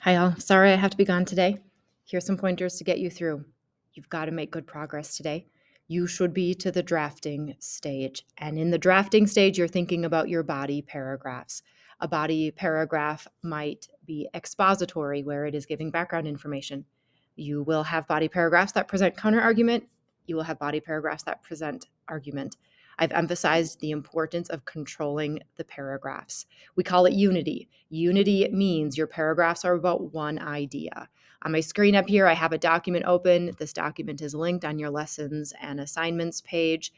Hi, all. Sorry I have to be gone today. Here's some pointers to get you through. You've got to make good progress today. You should be to the drafting stage. And in the drafting stage, you're thinking about your body paragraphs. A body paragraph might be expository, where it is giving background information. You will have body paragraphs that present counter argument. You will have body paragraphs that present argument. I've emphasized the importance of controlling the paragraphs. We call it unity. Unity means your paragraphs are about one idea. On my screen up here, I have a document open. This document is linked on your lessons and assignments page.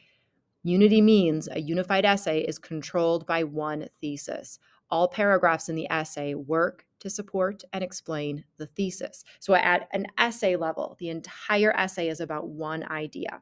Unity means a unified essay is controlled by one thesis. All paragraphs in the essay work to support and explain the thesis. So at an essay level, the entire essay is about one idea.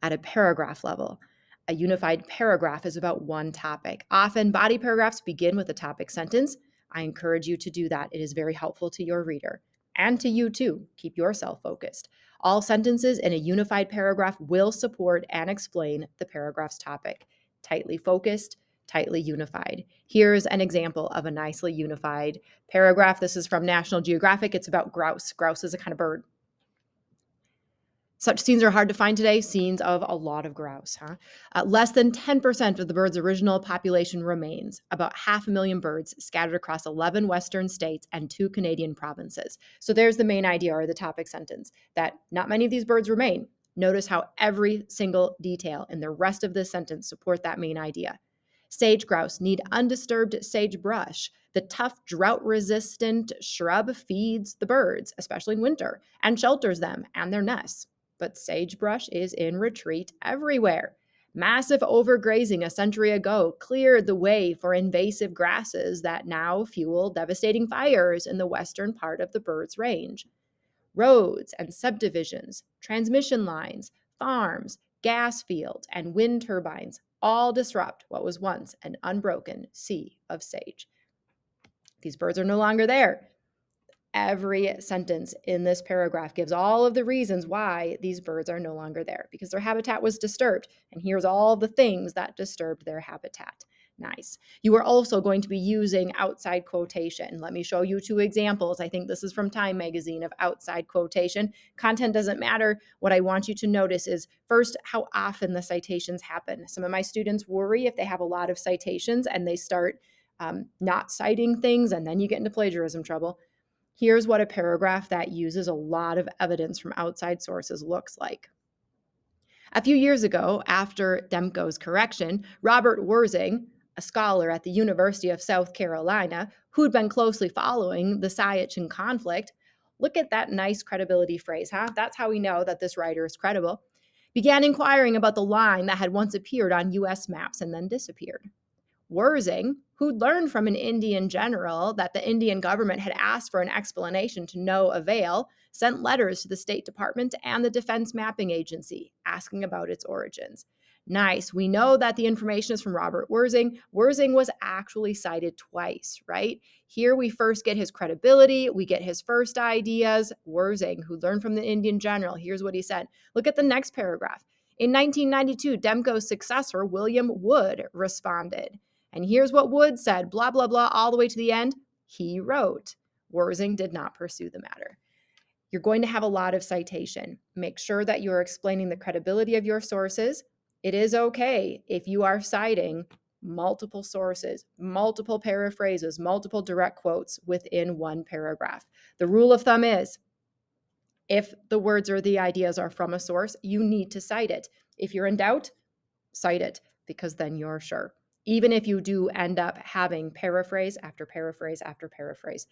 At a paragraph level, a unified paragraph is about one topic. Often, body paragraphs begin with a topic sentence. I encourage you to do that. It is very helpful to your reader and to you too. Keep yourself focused. All sentences in a unified paragraph will support and explain the paragraph's topic. Tightly focused, tightly unified. Here's an example of a nicely unified paragraph. This is from National Geographic. It's about grouse. Grouse is a kind of bird. Such scenes are hard to find today, scenes of a lot of grouse. Less than 10% of the bird's original population remains, about 500,000 birds scattered across 11 Western states and 2 Canadian provinces. So there's the main idea or the topic sentence, that not many of these birds remain. Notice how every single detail in the rest of this sentence support that main idea. Sage grouse need undisturbed sagebrush. The tough, drought-resistant shrub feeds the birds, especially in winter, and shelters them and their nests. But sagebrush is in retreat everywhere. Massive overgrazing a century ago cleared the way for invasive grasses that now fuel devastating fires in the western part of the bird's range. Roads and subdivisions, transmission lines, farms, gas fields, and wind turbines all disrupt what was once an unbroken sea of sage. These birds are no longer there. Every sentence in this paragraph gives all of the reasons why these birds are no longer there, because their habitat was disturbed. And here's all the things that disturbed their habitat. Nice. You are also going to be using outside quotation. Let me show you 2 examples. I think this is from Time Magazine of outside quotation. Content doesn't matter. What I want you to notice is, first, how often the citations happen. Some of my students worry if they have a lot of citations and they start not citing things, and then you get into plagiarism trouble. Here's what a paragraph that uses a lot of evidence from outside sources looks like. A few years ago, after Demko's correction, Robert Wurzing, a scholar at the University of South Carolina, who'd been closely following the Sayachin conflict, look at that nice credibility phrase, huh? That's how we know that this writer is credible, began inquiring about the line that had once appeared on U.S. maps and then disappeared. Wurzing, who'd learned from an Indian general that the Indian government had asked for an explanation to no avail, sent letters to the State Department and the Defense Mapping Agency asking about its origins. Nice. We know that the information is from Robert Wurzing. Wurzing was actually cited twice, right? Here we first get his credibility. We get his first ideas. Wurzing, who learned from the Indian general, here's what he said. Look at the next paragraph. In 1992, Demko's successor, William Wood, responded. And here's what Wood said, blah, blah, blah, all the way to the end. He wrote. Wurzing did not pursue the matter. You're going to have a lot of citation. Make sure that you're explaining the credibility of your sources. It is okay if you are citing multiple sources, multiple paraphrases, multiple direct quotes within one paragraph. The rule of thumb is, if the words or the ideas are from a source, you need to cite it. If you're in doubt, cite it, because then you're sure. Even if you do end up having paraphrase after paraphrase after paraphrase.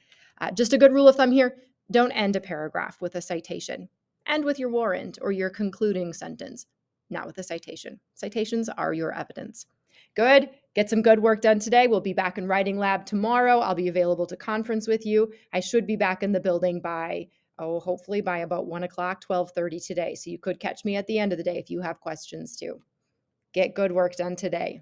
Just a good rule of thumb here, don't end a paragraph with a citation. End with your warrant or your concluding sentence, not with a citation. Citations are your evidence. Good. Get some good work done today. We'll be back in Writing Lab tomorrow. I'll be available to conference with you. I should be back in the building by, hopefully by about 1 o'clock, 12:30 today. So you could catch me at the end of the day if you have questions too. Get good work done today.